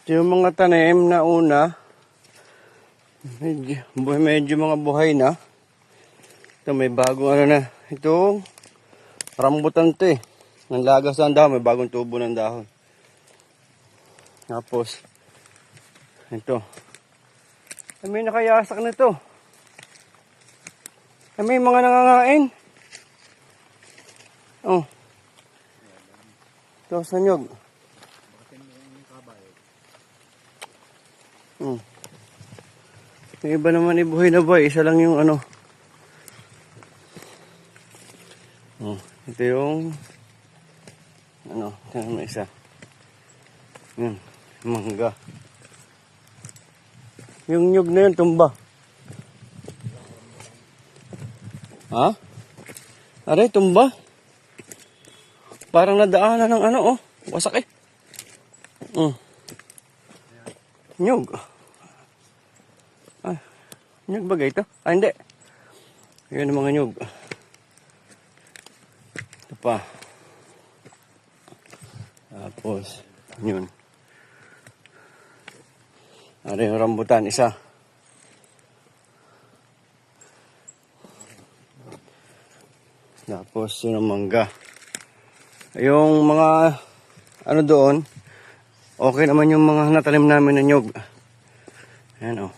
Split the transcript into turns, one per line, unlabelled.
Ito yung mga tanim na una. Medyo mga buhay na. Ito may bagong ano na. Ito, rambutan to eh. Nanlagas na ang dahon. May bagong tubo ng dahon. Tapos, ito. May nakayasak na ito. May mga nangangain. Oh. Ito sa nyog. Yung iba naman ibuhay na buhay. Isa lang yung ano. Ito yung ano. Ito naman isa. Mangga. Yung nyog na yun tumba. Ha? Aray, tumba. Parang nadaanan ng ano, oh. Wasak eh. Nyog. Ah, nyog ba ito? Ah, hindi. Yan ang mga nyog. Ito pa. Tapos, yun. Aray, yung rambutan, isa. Tapos, yun ang mangga. Yung mga, ano doon, okay naman yung mga natanim namin na nyog. Ayan, oh.